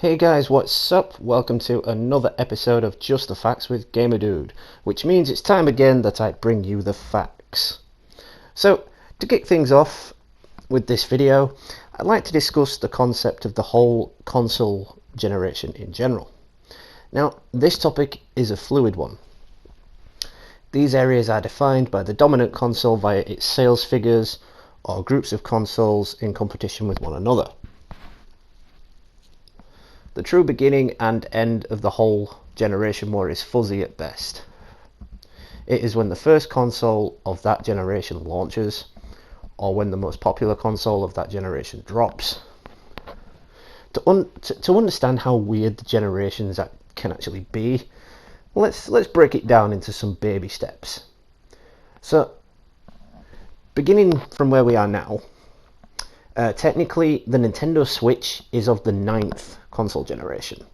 Hey guys, what's up? Welcome to another episode of Just the Facts with Gamerdude, which means it's time again that I bring you the facts. So, to kick things off with this video, I'd like to discuss the concept of the whole console generation in general. Now, this topic is a fluid one. These areas are defined by the dominant console via its sales figures or groups of consoles in competition with one another. The true beginning and end of the whole generation war is fuzzy at best. It is when the first console of that generation launches, or when the most popular console of that generation drops. To understand how weird the generations can actually be, let's break it down into some baby steps. So, beginning from where we are now, technically the Nintendo Switch is of the 9th console generation,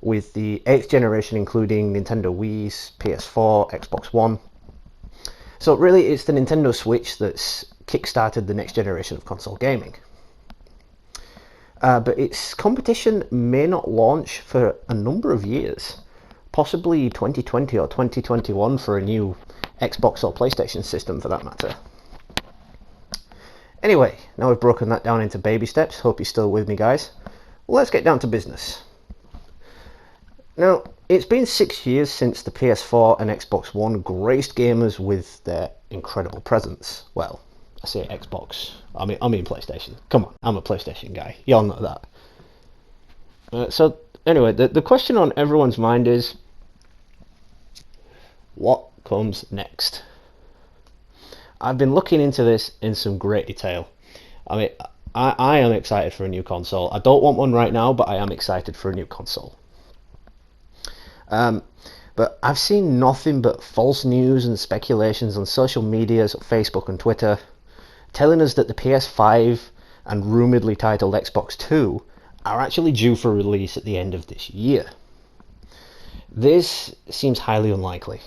with the 8th generation including Nintendo Wii's, PS4, Xbox One. So really it's the Nintendo Switch that's kick-started the next generation of console gaming. But its competition may not launch for a number of years, possibly 2020 or 2021 for a new Xbox or PlayStation system for that matter. Anyway, now we've broken that down into baby steps, hope you're still with me guys. Let's get down to business. Now, it's been 6 years since the PS4 and Xbox One graced gamers with their incredible presence. Well, I say Xbox, I mean PlayStation. Come on, I'm a PlayStation guy, y'all know that. So anyway, the question on everyone's mind is, what comes next? I've been looking into this in some great detail. I mean, I am excited for a new console. I don't want one right now, but I am excited for a new console. But I've seen nothing but false news and speculations on social medias, Facebook and Twitter, telling us that the PS5 and rumouredly titled Xbox 2 are actually due for release at the end of this year. This seems highly unlikely.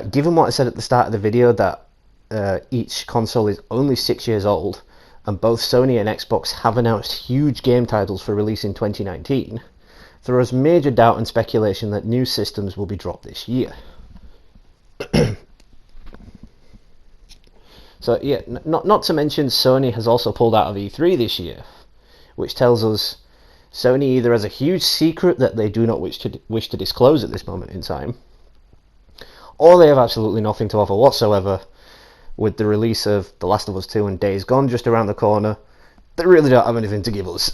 Given what I said at the start of the video, that each console is only 6 years old, and both Sony and Xbox have announced huge game titles for release in 2019, there is major doubt and speculation that new systems will be dropped this year. So yeah, not to mention Sony has also pulled out of E3 this year, which tells us Sony either has a huge secret that they do not wish to disclose at this moment in time, or they have absolutely nothing to offer whatsoever. With the release of The Last of Us 2 and Days Gone just around the corner, they really don't have anything to give us.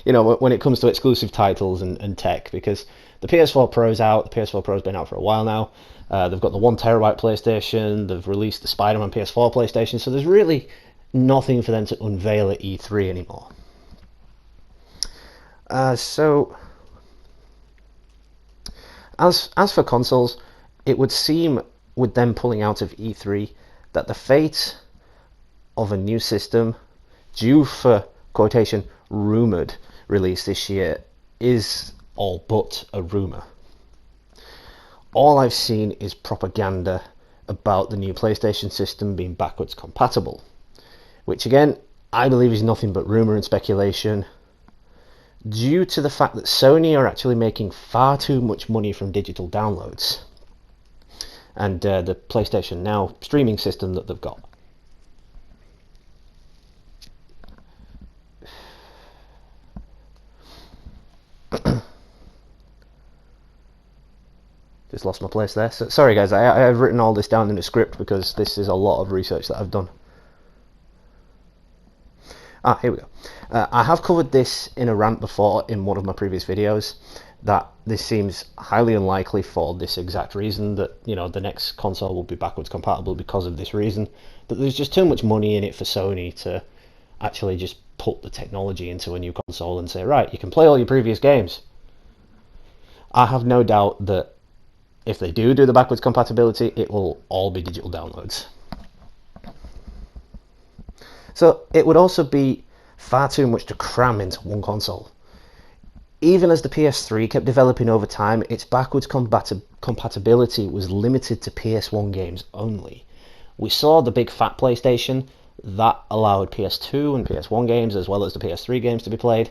You know, when it comes to exclusive titles and tech, because the PS4 Pro's out. The PS4 Pro's been out for a while now. They've got the 1TB PlayStation. They've released the Spider-Man PS4 PlayStation. So there's really nothing for them to unveil at E3 anymore. So as for consoles, it would seem with them pulling out of E3 that the fate of a new system due for quotation rumoured release this year is all but a rumour. All I've seen is propaganda about the new PlayStation system being backwards compatible, which again I believe is nothing but rumour and speculation, due to the fact that Sony are actually making far too much money from digital downloads and the PlayStation Now streaming system that they've got. Just lost my place there. So, sorry guys, I've written all this down in a script because this is a lot of research that I've done. Here we go. I have covered this in a rant before in one of my previous videos, that this seems highly unlikely for this exact reason, that, you know, the next console will be backwards compatible because of this reason, that there's just too much money in it for Sony to actually just put the technology into a new console and say, right, you can play all your previous games. I have no doubt that if they do the backwards compatibility, it will all be digital downloads. So it would also be far too much to cram into one console. Even as the PS3 kept developing over time, its backwards compatibility was limited to PS1 games only. We saw the big fat PlayStation that allowed PS2 and PS1 games as well as the PS3 games to be played,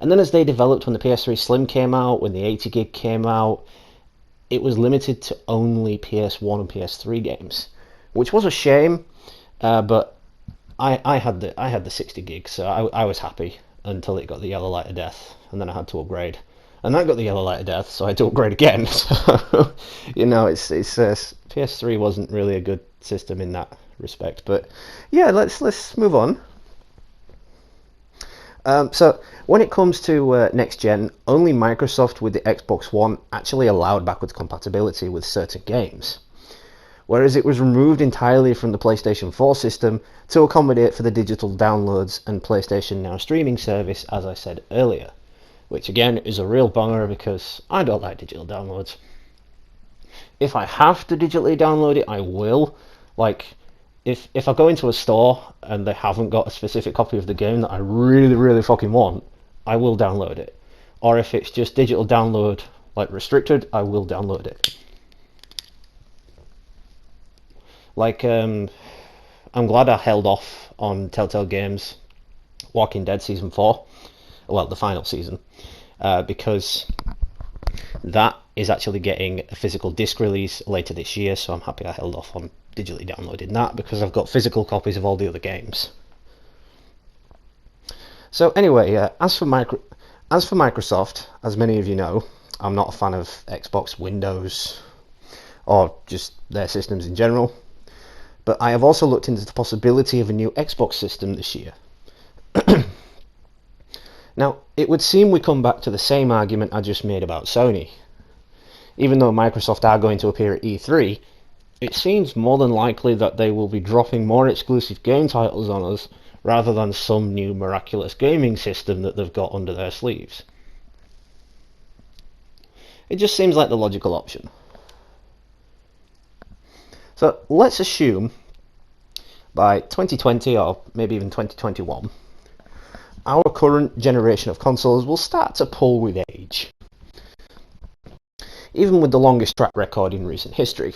And then as they developed, when the PS3 Slim came out, when the 80 gig came out, it was limited to only PS1 and PS3 games, which was a shame. But I had the 60 gig, so I was happy until it got the yellow light of death, and then I had to upgrade, and that got the yellow light of death, so I had to upgrade again. So you know, it's PS3 wasn't really a good system in that respect. But yeah, let's move on. So when it comes to next gen, only Microsoft with the Xbox One actually allowed backwards compatibility with certain games, whereas it was removed entirely from the PlayStation 4 system to accommodate for the digital downloads and PlayStation Now streaming service, as I said earlier, which again is a real bummer because I don't like digital downloads. If I have to digitally download it, I will. Like, if I go into a store and they haven't got a specific copy of the game that I really, really fucking want, I will download it. Or if it's just digital download, like restricted, I will download it. Like, I'm glad I held off on Telltale Games Walking Dead Season 4, well, the final season, because that is actually getting a physical disc release later this year, so I'm happy I held off on digitally downloading that because I've got physical copies of all the other games. So anyway, as for Microsoft, as many of you know, I'm not a fan of Xbox, Windows, or just their systems in general. But I have also looked into the possibility of a new Xbox system this year. Now, it would seem we come back to the same argument I just made about Sony. Even though Microsoft are going to appear at E3, it seems more than likely that they will be dropping more exclusive game titles on us rather than some new miraculous gaming system that they've got under their sleeves. It just seems like the logical option. So let's assume by 2020 or maybe even 2021, our current generation of consoles will start to pull with age, even with the longest track record in recent history.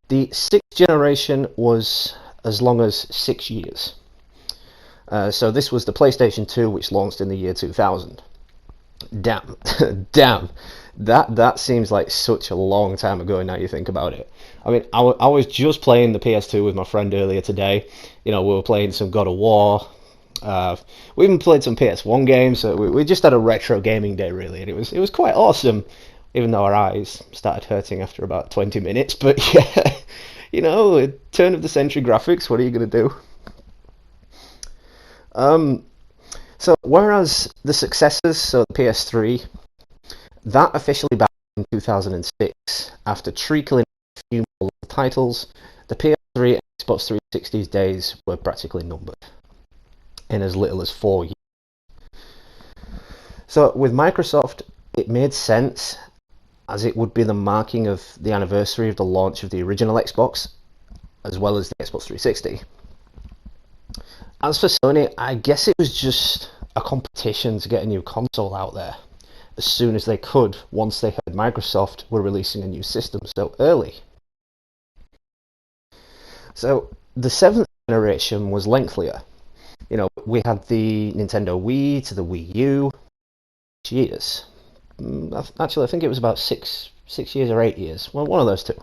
The 6th generation was as long as 6 years. So this was the PlayStation 2, which launched in the year 2000. Damn, damn, that seems like such a long time ago now you think about it. I mean, I was just playing the PS2 with my friend earlier today. You know, we were playing some God of War. We even played some PS1 games. So we just had a retro gaming day, really, and it was quite awesome. Even though our eyes started hurting after about 20 minutes, but yeah, you know, turn of the century graphics. What are you going to do? So whereas the successors, so the PS3, that officially back in 2006, after trickling a few more titles, the PS3 and Xbox 360's days were practically numbered in as little as 4 years. So with Microsoft, it made sense, as it would be the marking of the anniversary of the launch of the original Xbox, as well as the Xbox 360. As for Sony, I guess it was just a competition to get a new console out there as soon as they could, once they heard Microsoft were releasing a new system so early. So the 7th generation was lengthier. You know, we had the Nintendo Wii to the Wii U. Years. Actually, I think it was about 6 years or 8 years. Well, one of those two.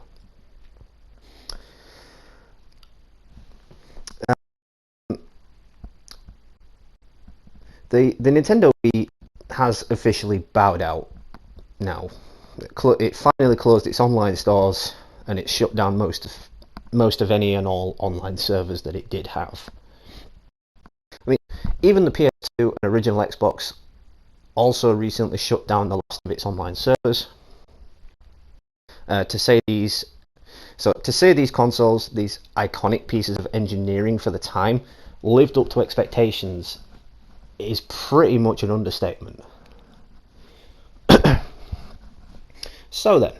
The Nintendo Wii has officially bowed out now. It finally closed its online stores, and it shut down most of any and all online servers that it did have. I mean, even the PS2 and original Xbox also recently shut down the last of its online servers. To say these consoles, these iconic pieces of engineering for the time, lived up to expectations is pretty much an understatement. So then,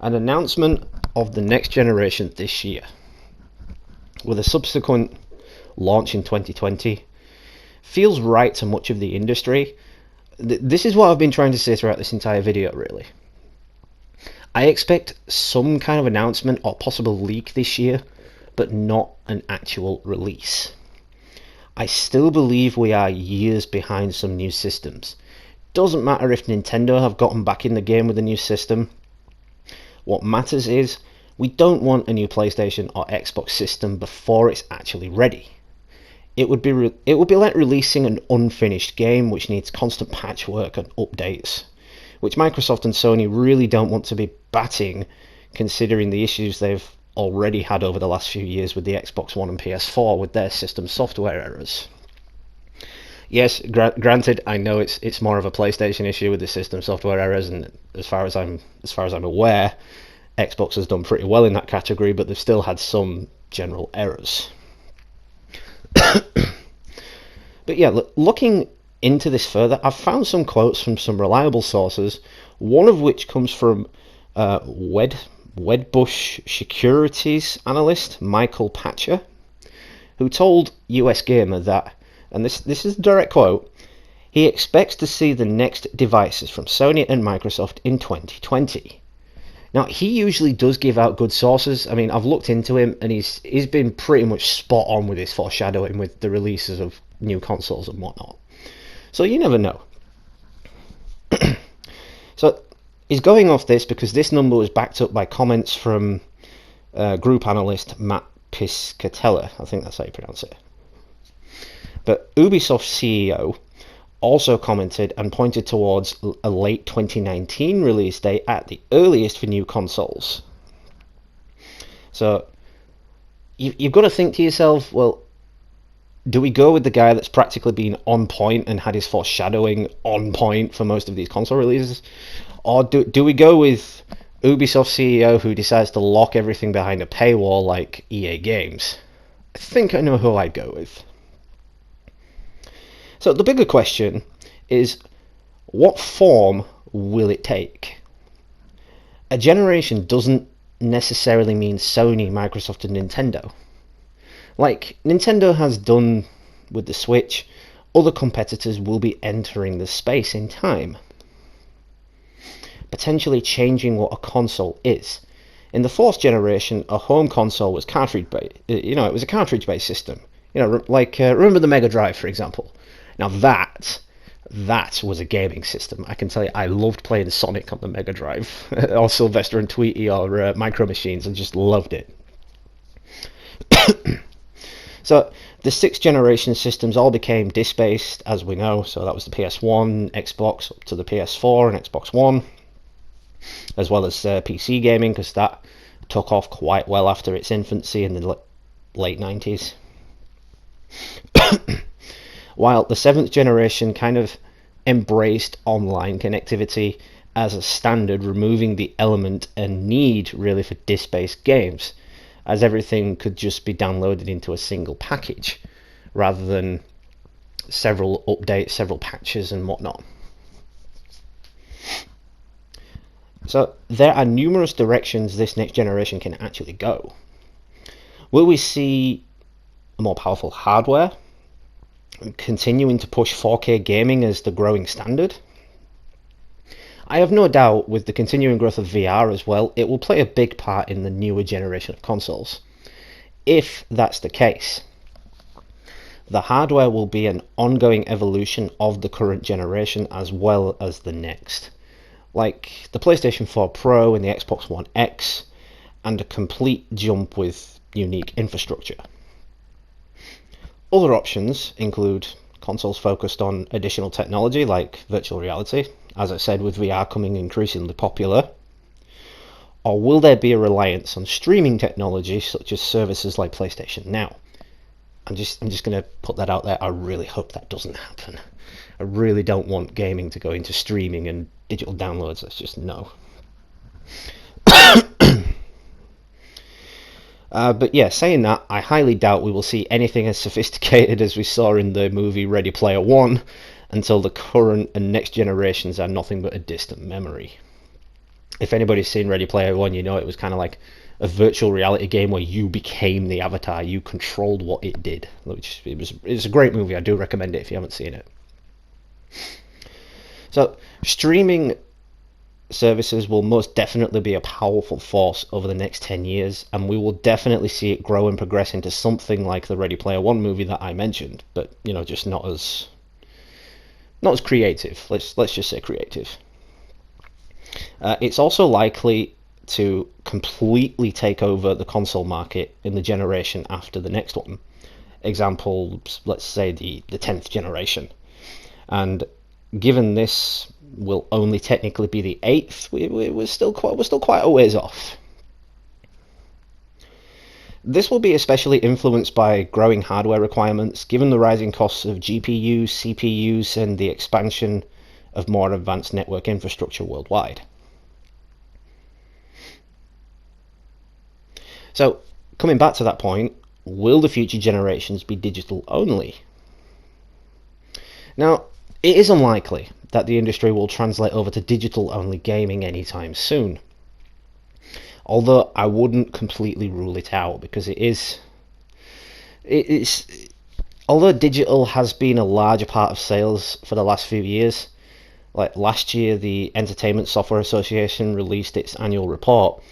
an announcement of the next generation this year, with a subsequent launch in 2020, feels right to much of the industry. This is what I've been trying to say throughout this entire video, really. I expect some kind of announcement or possible leak this year, but not an actual release. I still believe we are years behind some new systems. Doesn't matter if Nintendo have gotten back in the game with a new system. What matters is we don't want a new PlayStation or Xbox system before it's actually ready. It would be like releasing an unfinished game which needs constant patchwork and updates, which Microsoft and Sony really don't want to be batting, considering the issues they've already had over the last few years with the Xbox One and PS4 with their system software errors. Yes, granted, I know it's more of a PlayStation issue with the system software errors, and as far as I'm aware, Xbox has done pretty well in that category, but they've still had some general errors. But yeah, looking into this further, I've found some quotes from some reliable sources, one of which comes from Wedbush Securities analyst Michael Patcher, who told US Gamer that, and this is a direct quote, he expects to see the next devices from Sony and Microsoft in 2020. Now, he usually does give out good sources. I mean, I've looked into him, and he's been pretty much spot on with his foreshadowing with the releases of new consoles and whatnot. So you never know. So he's going off this because this number was backed up by comments from group analyst Matt Piscatella. I think that's how you pronounce it. But Ubisoft CEO also commented and pointed towards a late 2019 release date at the earliest for new consoles. So you've got to think to yourself, well, do we go with the guy that's practically been on point and had his foreshadowing on point for most of these console releases? Or do we go with Ubisoft CEO who decides to lock everything behind a paywall like EA Games? I think I know who I'd go with. So the bigger question is, what form will it take? A generation doesn't necessarily mean Sony, Microsoft and Nintendo. Like Nintendo has done with the Switch, other competitors will be entering the space in time, potentially changing what a console is. In the fourth generation, a home console was cartridge-based. It was a cartridge-based system. Remember the Mega Drive, for example. Now that was a gaming system. I can tell you, I loved playing Sonic on the Mega Drive, or Sylvester and Tweety, or Micro Machines. I just loved it. So the sixth generation systems all became disc-based, as we know. So that was the PS1, Xbox, up to the PS4 and Xbox One, as well as PC gaming, because that took off quite well after its infancy in the late 90s. While the seventh generation kind of embraced online connectivity as a standard, removing the element and need really for disc-based games, as everything could just be downloaded into a single package rather than several updates, several patches and whatnot. So there are numerous directions this next generation can actually go. Will we see a more powerful hardware, continuing to push 4K gaming as the growing standard? I have no doubt with the continuing growth of VR as well, it will play a big part in the newer generation of consoles. If that's the case, the hardware will be an ongoing evolution of the current generation as well as the next. Like the PlayStation 4 Pro and the Xbox One X, and a complete jump with unique infrastructure. Other options include consoles focused on additional technology like virtual reality, as I said, with VR coming increasingly popular. Or will there be a reliance on streaming technology such as services like PlayStation Now? I'm just going to put that out there. I really hope that doesn't happen. I really don't want gaming to go into streaming and digital downloads. That's just no. But yeah, saying that, I highly doubt we will see anything as sophisticated as we saw in the movie Ready Player One until the current and next generations are nothing but a distant memory. If anybody's seen Ready Player One, you know it was kind of like a virtual reality game where you became the avatar, you controlled what it did. Which it's a great movie. I do recommend it if you haven't seen it. So streaming services will most definitely be a powerful force over the next 10 years, and we will definitely see it grow and progress into something like the Ready Player One movie that I mentioned, but just not as creative. Let's just say creative. It's also likely to completely take over the console market in the generation after the next one. Example, let's say the 10th generation. And given this will only technically be the 8th, we're still quite a ways off. This will be especially influenced by growing hardware requirements, given the rising costs of GPUs, CPUs, and the expansion of more advanced network infrastructure worldwide. So, coming back to that point, will the future generations be digital only? Now, it is unlikely that the industry will translate over to digital only gaming anytime soon. Although I wouldn't completely rule it out, because although digital has been a larger part of sales for the last few years, like last year the Entertainment Software Association released its annual report,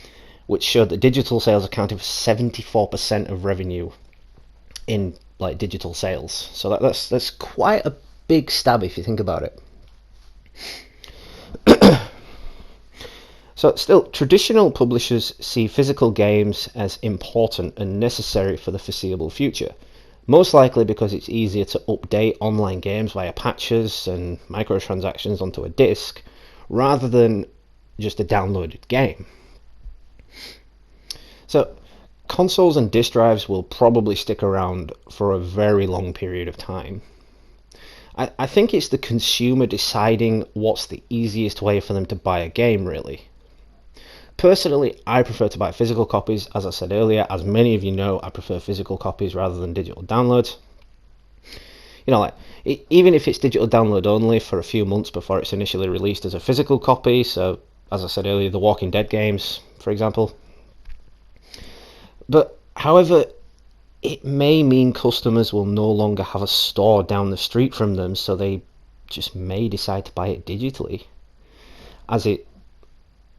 which showed that digital sales accounted for 74% of revenue in like digital sales. So that's quite a big stab if you think about it. So still, traditional publishers see physical games as important and necessary for the foreseeable future, most likely because it's easier to update online games via patches and microtransactions onto a disc, rather than just a downloaded game. So consoles and disk drives will probably stick around for a very long period of time. I think it's the consumer deciding what's the easiest way for them to buy a game, really. Personally, I prefer to buy physical copies. As I said earlier, as many of you know, I prefer physical copies rather than digital downloads. Even if it's digital download only for a few months before it's initially released as a physical copy, so as I said earlier, the Walking Dead games, for example. But, however, it may mean customers will no longer have a store down the street from them, so they just may decide to buy it digitally, as it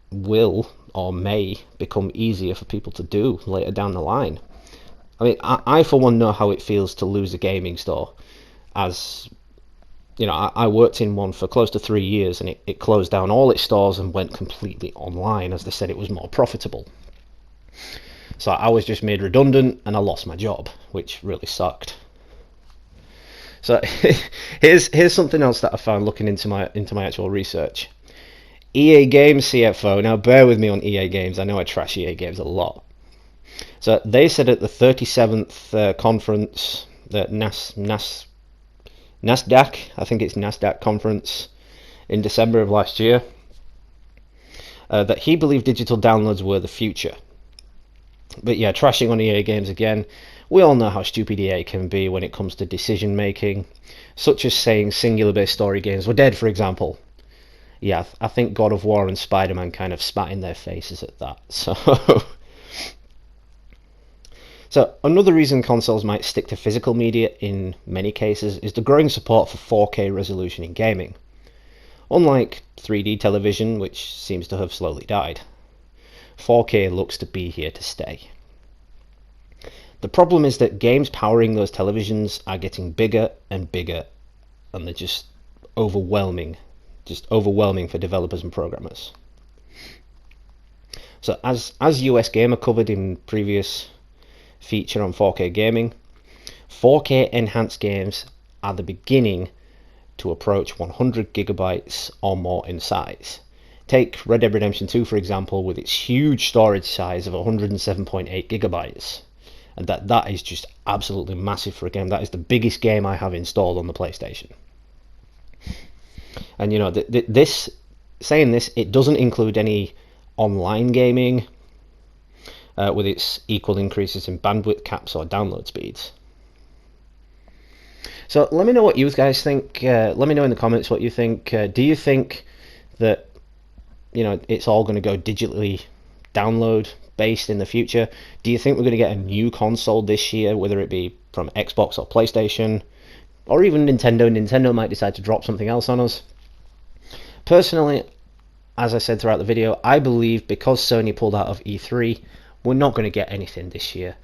will or may become easier for people to do later down the line. I mean, I for one know how it feels to lose a gaming store, as I worked in one for close to 3 years, and it closed down all its stores and went completely online, as they said it was more profitable. So I was just made redundant and I lost my job, which really sucked. So here's something else that I found looking into my actual research. EA Games CFO, now bear with me on EA Games, I know I trash EA Games a lot. So they said at the 37th conference, the NASDAQ, I think it's NASDAQ conference in December of last year, that he believed digital downloads were the future. But yeah, trashing on EA Games again, we all know how stupid EA can be when it comes to decision making, such as saying singular based story games were dead, for example. Yeah, I think God of War and Spider-Man kind of spat in their faces at that. So another reason consoles might stick to physical media in many cases is the growing support for 4K resolution in gaming. Unlike 3D television, which seems to have slowly died, 4K looks to be here to stay. The problem is that games powering those televisions are getting bigger and bigger, and they're just overwhelming for developers and programmers. So as US Gamer covered in previous feature on 4K gaming, 4K enhanced games are the beginning to approach 100 gigabytes or more in size. Take Red Dead Redemption 2 for example, with its huge storage size of 107.8 gigabytes. And that is just absolutely massive for a game. That is the biggest game I have installed on the PlayStation. And saying this, it doesn't include any online gaming with its equal increases in bandwidth caps or download speeds. So let me know what you guys think. Let me know in the comments what you think. Do you think that it's all going to go digitally download based in the future? Do you think we're going to get a new console this year, whether it be from Xbox or PlayStation, or even Nintendo? Nintendo might decide to drop something else on us. Personally, as I said throughout the video, I believe because Sony pulled out of E3, we're not going to get anything this year,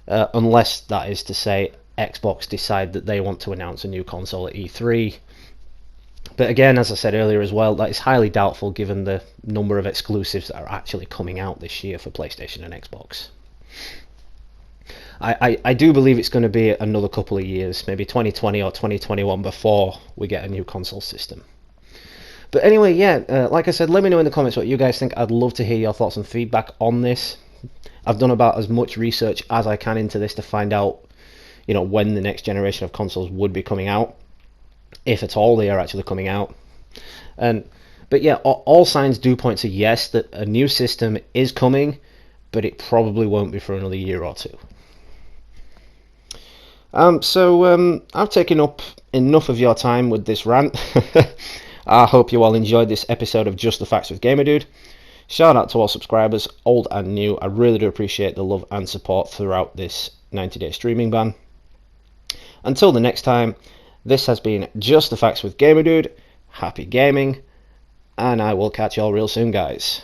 unless that is to say Xbox decide that they want to announce a new console at E3. But again, as I said earlier as well, that is highly doubtful given the number of exclusives that are actually coming out this year for PlayStation and Xbox. I do believe it's going to be another couple of years, maybe 2020 or 2021, before we get a new console system. But anyway, yeah, like I said, let me know in the comments what you guys think. I'd love to hear your thoughts and feedback on this. I've done about as much research as I can into this to find out, when the next generation of consoles would be coming out, if at all they are actually coming out. But yeah, all signs do point to yes, that a new system is coming, but it probably won't be for another year or two. So I've taken up enough of your time with this rant. I hope you all enjoyed this episode of Just the Facts with Gamerdude. Shout out to all subscribers, old and new. I really do appreciate the love and support throughout this 90-day streaming ban. Until the next time, this has been Just the Facts with Gamerdude. Happy gaming, and I will catch you all real soon, guys.